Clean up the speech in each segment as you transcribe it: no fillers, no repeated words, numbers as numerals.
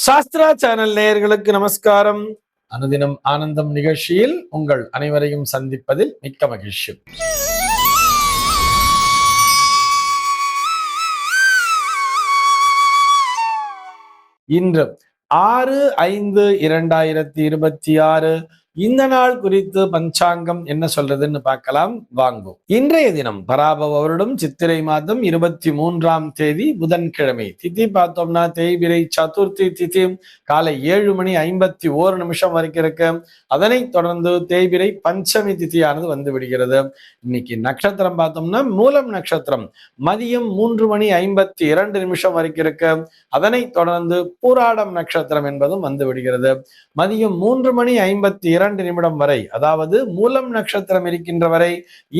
Sastra channel நேயர்களுக்கு நமஸ்காரம். அனுதினம் ஆனந்தம் நிகழ்ச்சியில் உங்கள் அனைவரையும் சந்திப்பதில் மிக்க மகிழ்ச்சி. இன்று 6/5/2026 இந்த நாள் குறித்து பஞ்சாங்கம் என்ன சொல்றதுன்னு பார்க்கலாம் வாங்கும். இன்றைய தினம் பராபவ வருடம் சித்திரை மாதம் 23ஆம் தேதி புதன்கிழமை. திதி பார்த்தோம்னா தேய்பிரை சதுர்த்தி திதி காலை 7:51 வரைக்கும் இருக்கு. அதனைத் தொடர்ந்து தேய்பிரை பஞ்சமி திதியானது வந்து விடுகிறது. இன்னைக்கு நட்சத்திரம் பார்த்தோம்னா மூலம் நட்சத்திரம் மதியம் 3:52 வரைக்கும் இருக்கு. அதனைத் தொடர்ந்து பூராடம் நட்சத்திரம் என்பதும் வந்து விடுகிறது. மதியம் 3:52 வரை, அதாவது மூலம் நட்சத்திரம் இருக்கின்ற வரை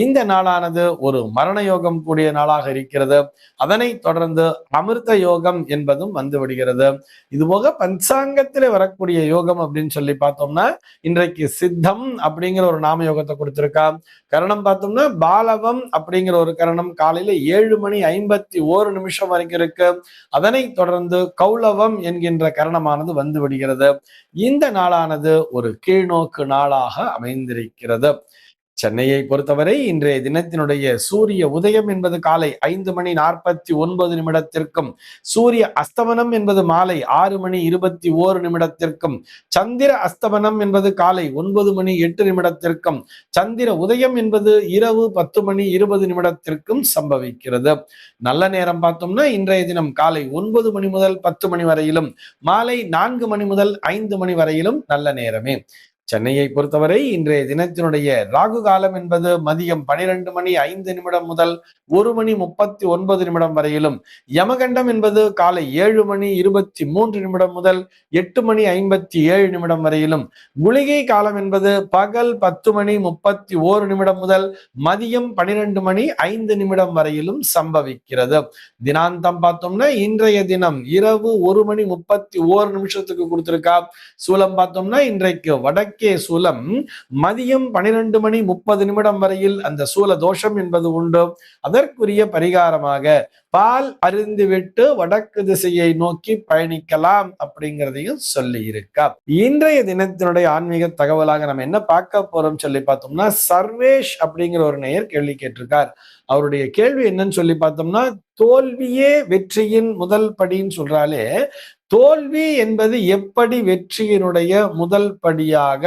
இந்த நாளானது ஒரு மரண யோகம் கூடிய நாளாக இருக்கிறது. அதனைத் தொடர்ந்து அமிர்த யோகம் என்பதும் வந்து விடுகிறது. இதுபோக பஞ்சாங்கத்திலே வரக்கூடிய யோகம் அப்படின்னு சொல்லி பார்த்தோம்னா இன்றைக்கு சித்தம் அப்படிங்கிற ஒரு நாம யோகத்தை கொடுத்திருக்கா. கரணம் பார்த்தோம்னா பாலவம் அப்படிங்கிற ஒரு கரணம் காலையில 7:51 வரைக்கும் இருக்கு. அதனைத் தொடர்ந்து கௌலவம் என்கின்ற கரணமானது வந்து விடுகிறது. இந்த நாளானது ஒரு கீழ்நோக்கு நாளாக அமைந்திருக்கிறது. சென்னையை பொறுத்தவரை இன்றைய தினத்தினுடைய சூரிய உதயம் என்பது காலை 5:49 சூரிய அஸ்தமனம் என்பது மாலை 6:21 சந்திர அஸ்தமனம் என்பது காலை 9:08 சந்திர உதயம் என்பது இரவு 10:20 சம்பவிக்கிறது. நல்ல நேரம் பார்த்தோம்னா இன்றைய தினம் காலை 9 மணி முதல் 10 மணி வரையிலும் மாலை 4 மணி முதல் 5 மணி வரையிலும் நல்ல நேரமே. சென்னையை பொறுத்தவரை இன்றைய தினத்தினுடைய ராகு காலம் என்பது மதியம் 12:05 முதல் 1:39 வரையிலும், யமகண்டம் என்பது காலை 7:23 முதல் 8:57 வரையிலும், குளிகை காலம் என்பது பகல் 10:31 முதல் மதியம் 12:05 வரையிலும் சம்பவிக்கிறது. தினாந்தம் பார்த்தோம்னா இன்றைய தினம் இரவு 1:31 கொடுத்திருக்கா. சூலம் பார்த்தோம்னா இன்றைக்கு வடக்கு சூலம் மதியம் 12:30 வரையில் அந்த சூல தோஷம் என்பது உண்டு. அதற்குரிய பரிகாரமாக பால் அருந்திவிட்டு வடக்கு திசையை நோக்கி பயணிக்கலாம் அப்படிங்கிறதையும் சொல்லி இருக்கா. இன்றைய தினத்தினுடைய ஆன்மீக தகவலாக நம்ம என்ன பார்க்க போறோம் சொல்லி பார்த்தோம்னா, சர்வேஷ் அப்படிங்கிற ஒரு நேயர் கேள்வி கேட்டிருக்கார். அவருடைய கேள்வி என்னன்னு சொல்லி பார்த்தோம்னா, தோல்வியே வெற்றியின் முதல் படின்னு சொல்றாலே, தோல்வி என்பது எப்படி வெற்றியினுடைய முதல் படியாக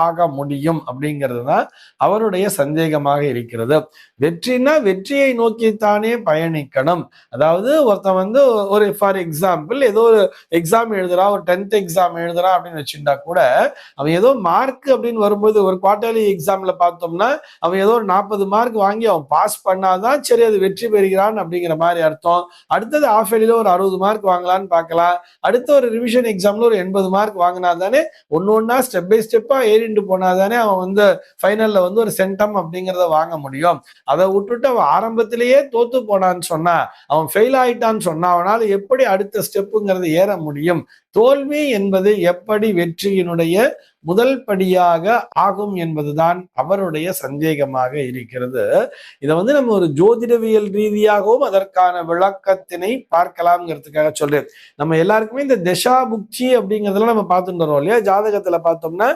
ஆக முடியும் அப்படிங்கிறது தான் அவருடைய சந்தேகமாக இருக்கிறது. வெற்றினா வெற்றியை நோக்கித்தானே பயணிக்கணும். அதாவது ஒருத்தன் ஒரு ஃபார் எக்ஸாம்பிள் ஏதோ ஒரு எக்ஸாம் எழுதுறான், ஒரு 10th எக்ஸாம் எழுதுறான் அப்படின்னு வச்சுட்டா கூட அவன் ஏதோ மார்க் அப்படின்னு வரும்போது ஒரு குவார்டர்லி எக்ஸாம்ல பார்த்தோம்னா அவன் ஏதோ ஒரு 40 மார்க் வாங்கி அவன் பாஸ் பண்ணாதான் சரி அது வெற்றி பெறுகிறான் அப்படிங்கிற மாதிரி அர்த்தம். அடுத்தது ஆஃப் இயர்லில ஒரு 60 மார்க் வாங்கலான்னு பார்க்கலாம். அடுத்த ஒரு ரிவிஷன் எக்ஸாம்ல ஒரு 80 மார்க் வாங்கினா தானே ஒன்னொன்னா ஸ்டெப் பை ஸ்டெப்பா ஏறிண்டு போனாதானே அவன் ஃபைனல்ல ஒரு சென்டம் அப்படிங்கிறத வாங்க முடியும். அதை விட்டுட்டு அவன் ஆரம்பத்திலேயே தோத்து போனான்னு சொன்னா, அவன் ஃபெயில் ஆயிட்டான்னு சொன்னா அவனால எப்படி அடுத்த ஸ்டெப்புங்கிறது ஏற முடியும்? தோல்வி என்பது எப்படி வெற்றியினுடைய முதல் படியாக ஆகும் என்பதுதான் அவருடைய சந்தேகமாக இருக்கிறது. இதை நம்ம ஒரு ஜோதிடவியல் ரீதியாகவும் அதற்கான விளக்கத்தினை பார்க்கலாம்ங்கிறதுக்காக சொல்றேன். நம்ம எல்லாருக்குமே இந்த தசா புக்தி அப்படிங்கிறதுல நம்ம பார்த்துட்டு வரோம் இல்லையா. ஜாதகத்துல பார்த்தோம்னா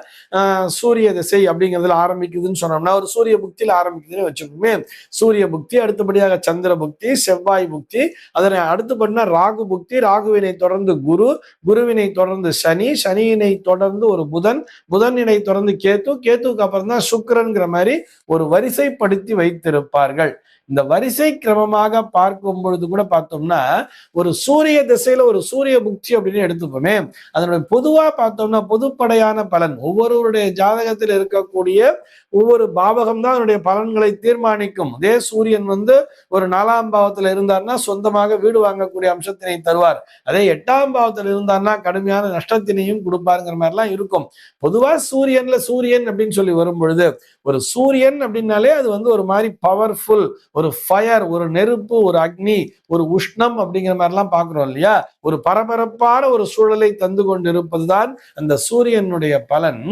சூரிய திசை அப்படிங்கிறதுல ஆரம்பிக்குதுன்னு சொன்னோம்னா ஒரு சூரிய புக்தியில ஆரம்பிக்குதுன்னு வச்சுக்கோமே. சூரிய புக்தி, அடுத்தபடியாக சந்திர புக்தி, செவ்வாய் புக்தி, அதனை அடுத்துபடினா ராகு புக்தி, ராகுவினை தொடர்ந்து குரு, குருவினை தொடர்ந்து சனி, சனியினை தொடர்ந்து ஒரு புதன், புதனினை தொடர்ந்து கேத்து, கேத்துக்கு அப்புறம் தான் சுக்கிரன்கிற மாதிரி ஒரு வரிசைப்படுத்தி வைத்திருப்பார்கள். இந்த வரிசை கிரமமாக பார்க்கும் பொழுது கூட பார்த்தோம்னா ஒரு சூரிய திசையில ஒரு சூரிய புக்தி அப்படின்னு எடுத்துப்போமே, அதனுடைய பொதுவா பார்த்தோம்னா பொதுப்படையான பலன் ஒவ்வொருவருடைய ஜாதகத்தில் இருக்கக்கூடிய ஒவ்வொரு பாவகம் தான் அதனுடைய பலன்களை தீர்மானிக்கும். அதே சூரியன் ஒரு 4ஆம் பாவத்துல இருந்தார்னா சொந்தமாக வீடு வாங்கக்கூடிய அம்சத்தினை தருவார். அதே 8ஆம் பாவத்துல இருந்தார்னா கடுமையான நஷ்டத்தினையும் கொடுப்பாருங்கிற மாதிரிலாம் இருக்கும். பொதுவா சூரியன்ல சூரியன் அப்படின்னு சொல்லி வரும் பொழுது ஒரு சூரியன் அப்படின்னாலே அது ஒரு மாதிரி பவர்ஃபுல், ஒரு ஃபயர், ஒரு நெருப்பு, ஒரு அக்னி, ஒரு உஷ்ணம் அப்படிங்கிற மாதிரிலாம் பார்க்கிறோம் இல்லையா. ஒரு பரபரப்பான ஒரு சூழலை தந்து கொண்டிருப்பதுதான் அந்த சூரியனுடைய பலன்.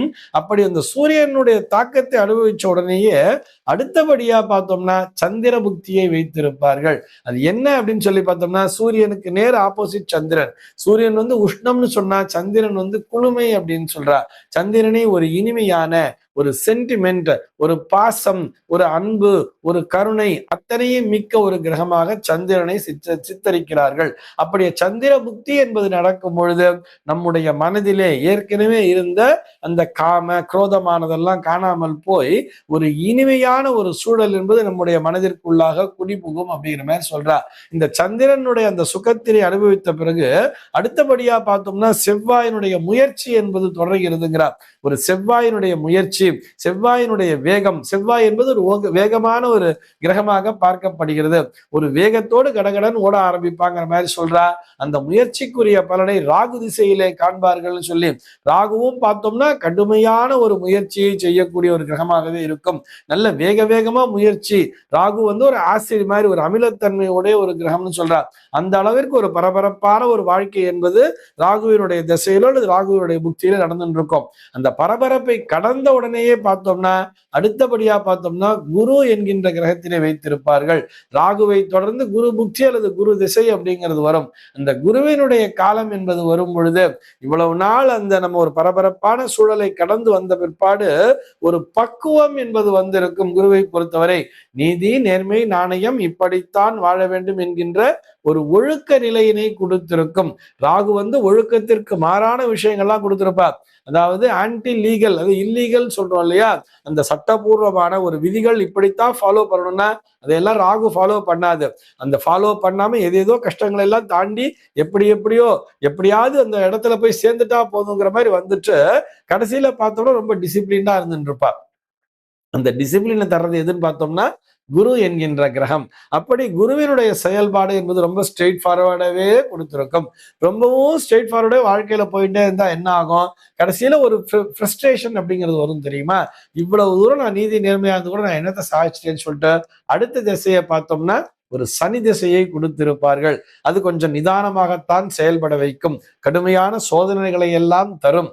அப்படி அந்த சூரியனுடைய தாக்கத்தை அனுபவிச்ச உடனேயே அடுத்தபடியா பார்த்தோம்னா சந்திர புக்தியை வைத்திருப்பார்கள். அது என்ன அப்படின்னு சொல்லி பார்த்தோம்னா, சூரியனுக்கு நேர் ஆப்போசிட் சந்திரன். சூரியன் வந்து உஷ்ணம்னு சொன்னா, சந்திரன் வந்து குளுமை அப்படின்னு சொல்றா. சந்திரனை ஒரு இனிமையான, ஒரு சென்டிமெண்ட், ஒரு பாசம், ஒரு அன்பு, ஒரு கருணை அத்தனையும் மிக்க ஒரு கிரகமாக சந்திரனை சித்தரிக்கிறார்கள். அப்படியே சந்திர புக்தி என்பது நடக்கும் பொழுது நம்முடைய மனதிலே ஏற்கனவே இருந்த அந்த காம குரோதமானதெல்லாம் காணாமல் போய் ஒரு இனிமையான ஒரு சூழல் என்பது நம்முடைய மனதிற்குள்ளாக குடிபுகும் அப்படிங்கிற மாதிரி சொல்றா. இந்த சந்திரனுடைய அந்த சுகத்தினை அனுபவித்த பிறகு அடுத்தபடியா பார்த்தோம்னா செவ்வாயினுடைய முயற்சி என்பது தொடர்கிறதுங்கிறார். ஒரு செவ்வாயினுடைய முயற்சி, செவ்வாயினுடைய வேகம், செவ்வாய் என்பது ஒரு வேகமான ஒரு கிரகமாக பார்க்கப்படுகிறது. ஒரு வேகத்தோடு கடகடன் ஓட ஆரம்பிப்பாங்கிற மாதிரி சொல்றா. அந்த முயற்சிக்குரிய பலனை ராகு திசையிலே காண்பார்கள் சொல்லி, ராகுவும் பார்த்தோம்னா கடுமையான ஒரு முயற்சியை செய்யக்கூடிய ஒரு கிரகமாகவே இருக்கும். நல்ல வேகமா முயற்சி. ராகு வந்து ஒரு ஆசிட் மாதிரி ஒரு அமிலத்தன்மையுடைய ஒரு கிரகம்னு சொல்றார். அந்த அளவிற்கு ஒரு பரபரப்பான ஒரு வாழ்க்கை என்பது ராகுவினுடைய திசையிலோ அல்லது ராகுவினுடைய புக்தியில நடந்துட்டு இருக்கும். அந்த பரபரப்பை கடந்த உடனேயே பார்த்தோம்னா அடுத்தபடியா பார்த்தோம்னா குரு என்கின்ற கிரகத்தினை வைத்திருப்பார்கள். ராகுவை தொடர்ந்து குரு புக்தி அல்லது குரு திசை அப்படிங்கிறது வரும். அந்த குருவினுடைய காலம் என்பது வரும் பொழுது இவ்வளவு நாள் அந்த நம்ம ஒரு பரபரப்பான சூழலை கடந்து வந்த பிற்பாடு ஒரு பக்குவம் என்பது வந்திருக்கும். குருவை பொறுத்தவரை நீதி, நேர்மை, நாணயம், இப்படித்தான் வாழ வேண்டும் என்கின்ற ஒரு ஒழுக்க நிலையினை கொடுத்திருக்கும். ராகு வந்து ஒழுக்கத்திற்கு மாறான விஷயங்கள்லாம் கொடுத்திருப்பார். அதாவது ஆன்டி லீகல், அது இல்லீகல் சொல்றோம் இல்லையா, அந்த சட்டபூர்வமான ஒரு விதிகள் இப்படித்தான் ஃபாலோ பண்ணணும்னா அதையெல்லாம் ராகு ஃபாலோ பண்ணாது. அந்த ஃபாலோ பண்ணாம ஏதேதோ கஷ்டங்களை எல்லாம் தாண்டி எப்படியாவது அந்த இடத்துல போய் சேர்ந்துட்டா போதுங்கிற மாதிரி வந்துட்டு கடைசியில பார்த்தோம்னா ரொம்ப டிசிப்ளின்டா இருந்துட்டு இருப்பா. அந்த டிசிப்ளினை தர்றது எதுன்னு பார்த்தோம்னா குரு என்கின்ற கிரகம். அப்படி குருவினுடைய செயல்பாடு என்பது ரொம்ப ஸ்ட்ரெயிட் ஃபார்வர்டாவே கொடுத்திருக்கும். ரொம்பவும் ஸ்ட்ரெயிட் ஃபார்வர்டே வாழ்க்கையில போயிட்டே இருந்தா என்ன ஆகும், கடைசியில ஒரு ஃப்ரஸ்ட்ரேஷன் அப்படிங்கிறது வரும் தெரியுமா. இவ்வளவு தூரம் நான் நீதி நேர்மையா இருந்து கூட நான் என்னத்தை சாதிச்சிட்டேன்னு சொல்லிட்டு அடுத்த திசையை பார்த்தோம்னா ஒரு சனி திசையை கொடுத்திருப்பார்கள். அது கொஞ்சம் நிதானமாகத்தான் செயல்பட வைக்கும். கடுமையான சோதனைகளை எல்லாம் தரும்.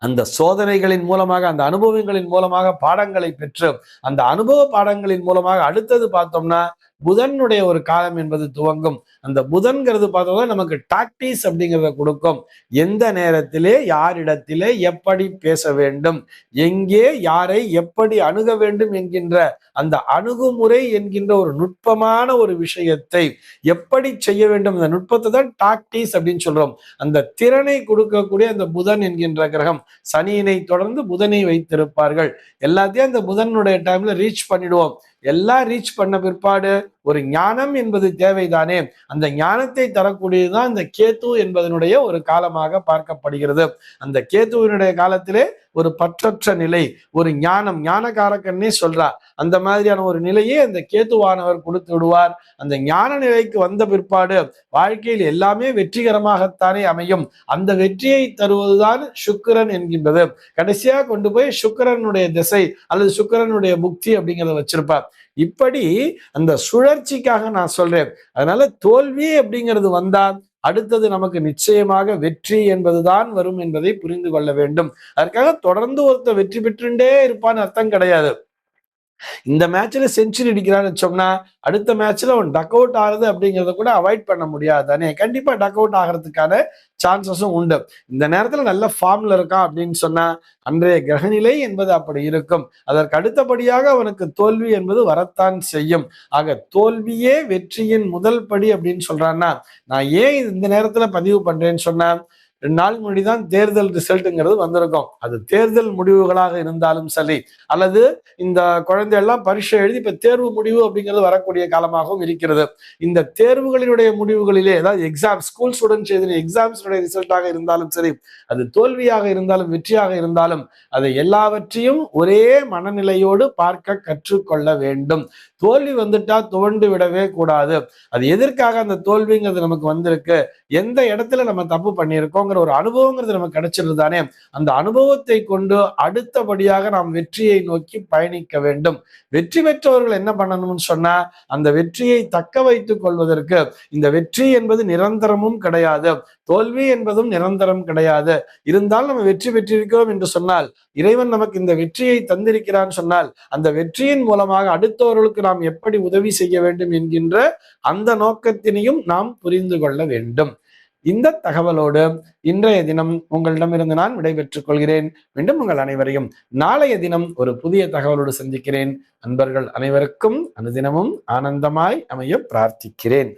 அந்த சோதனைகளின் மூலமாக, அந்த அனுபவங்களின் மூலமாக பாடங்களை பெற்று அந்த அனுபவ பாடங்களின் மூலமாக அடுத்தது பார்த்தோம்னா புதனுடைய ஒரு காலம் என்பது துவங்கும். அந்த புதன்கிறது பார்த்தோம்னா நமக்கு டாக்டிஸ் அப்படிங்கிறத கொடுக்கும். எந்த நேரத்திலே யாரிடத்திலே எப்படி பேச வேண்டும், எங்கே யாரை எப்படி அணுக வேண்டும் என்கின்ற அந்த அணுகுமுறை என்கின்ற ஒரு நுட்பமான ஒரு விஷயத்தை எப்படி செய்ய வேண்டும், அந்த நுட்பத்தை தான் டாக்டிஸ் அப்படின்னு சொல்றோம். அந்த திறனை கொடுக்கக்கூடிய அந்த புதன் என்கின்ற கிரகம். சனியினை தொடர்ந்து புதனை வைத்திருப்பார்கள். எல்லாத்தையும் அந்த புதனுடைய டைம்ல ரீச் பண்ணிடுவோம். எல்லாம் ரீச் பண்ண பிற்பாடு ஒரு ஞானம் என்பது தேவைதானே. அந்த ஞானத்தை தரக்கூடியதுதான் இந்த கேத்து என்பதனுடைய ஒரு காலமாக பார்க்கப்படுகிறது. அந்த கேத்துவினுடைய காலத்திலே ஒரு பற்றற்ற நிலை, ஒரு ஞானம், ஞானகாரக்கன்னே சொல்றா. அந்த மாதிரியான ஒரு நிலையை அந்த கேத்துவானவர் கொடுத்து விடுவார். அந்த ஞான நிலைக்கு வந்த பிற்பாடு வாழ்க்கையில் எல்லாமே வெற்றிகரமாகத்தானே அமையும். அந்த வெற்றியை தருவதுதான் சுக்கிரன் என்கின்றது. கடைசியா கொண்டு போய் சுக்கிரனுடைய திசை அல்லது சுக்கிரனுடைய புக்தி அப்படிங்கிறத வச்சிருப்பார். இப்படி அந்த சுழற்சிக்காக நான் சொல்றேன். அதனால தோல்வி அப்படிங்கிறது வந்தா அடுத்தது நமக்கு நிச்சயமாக வெற்றி என்பதுதான் வரும் என்பதை புரிந்து கொள்ள வேண்டும். அதற்காக தொடர்ந்து ஒருத்தர் வெற்றி பெற்றுட்டே இருப்பான்னு அர்த்தம் கிடையாது. இந்த மேட்ச்ல செஞ்சுரி அடிக்கிறான்னு வச்சோம்னா அடுத்த மேட்ச்ல அவன் டக் அவுட் ஆகுது அப்படிங்கிறத கூட அவாய்ட் பண்ண முடியாது தானே. கண்டிப்பா டக் அவுட் ஆகிறதுக்கான சான்சஸும் உண்டு. இந்த நேரத்துல நல்ல ஃபார்ம்ல இருக்கான் அப்படின்னு சொன்னா அன்றைய கிரகநிலை என்பது அப்படி இருக்கும். அதற்கு அடுத்தபடியாக அவனுக்கு தோல்வி என்பது வரத்தான் செய்யும். ஆக தோல்வியே வெற்றியின் முதல் படி அப்படின்னு சொல்றான்னா, நான் ஏன் இந்த நேரத்துல பதிவு பண்றேன்னு சொன்னா 2 நாள் முன்னாடிதான் தேர்தல் ரிசல்ட்ங்கிறது வந்திருக்கும். அது தேர்தல் முடிவுகளாக இருந்தாலும் சரி, அல்லது இந்த குழந்தை எல்லாம் பரீட்சை எழுதி இப்ப தேர்வு முடிவு அப்படிங்கிறது வரக்கூடிய காலமாகவும் இருக்கிறது. இந்த தேர்வுகளினுடைய முடிவுகளிலே, அதாவது எக்ஸாம், ஸ்கூல் ஸ்டூடெண்ட்ஸ் எழுதின எக்ஸாம்ஸுடைய ரிசல்ட்டாக இருந்தாலும் சரி, அது தோல்வியாக இருந்தாலும் வெற்றியாக இருந்தாலும் அதை எல்லாவற்றையும் ஒரே மனநிலையோடு பார்க்க கற்றுக்கொள்ள வேண்டும். தோல்வி வந்துட்டா துவண்டு விடவே கூடாது. அது எதற்காக அந்த தோல்விங்கிறது நமக்கு வந்திருக்கு, எந்த இடத்துல நம்ம தப்பு பண்ணியிருக்கோங்கிற ஒரு அனுபவங்கிறது நமக்கு கிடைச்சிருது தானே. அந்த அனுபவத்தை கொண்டு அடுத்தபடியாக நாம் வெற்றியை நோக்கி பயணிக்க வேண்டும். வெற்றி பெற்றவர்கள் என்ன பண்ணணும்னு சொன்னா, அந்த வெற்றியை தக்க வைத்துக் கொள்வதற்கு, இந்த வெற்றி என்பது நிரந்தரமும் கிடையாது. தோல்வி என்பதும் நிரந்தரம் கிடையாது. இருந்தாலும் நம்ம வெற்றி பெற்றிருக்கிறோம் என்று சொன்னால், இறைவன் நமக்கு இந்த வெற்றியை தந்திருக்கிறான் சொன்னால், அந்த வெற்றியின் மூலமாக அடுத்தவர்களுக்கு நாம் எப்படி உதவி செய்ய வேண்டும் என்கின்ற அந்த நோக்கத்தினையும் நாம் புரிந்து கொள்ள வேண்டும். இந்த தகவலோடு இன்றைய தினம் உங்களிடமிருந்து நான் விடைபெற்றுக் கொள்கிறேன். மீண்டும் உங்கள் அனைவரையும் நாளைய தினம் ஒரு புதிய தகவலோடு சந்திக்கிறேன். அன்பர்கள் அனைவருக்கும் அனுதினமும் ஆனந்தமாய் அமைய பிரார்த்திக்கிறேன்.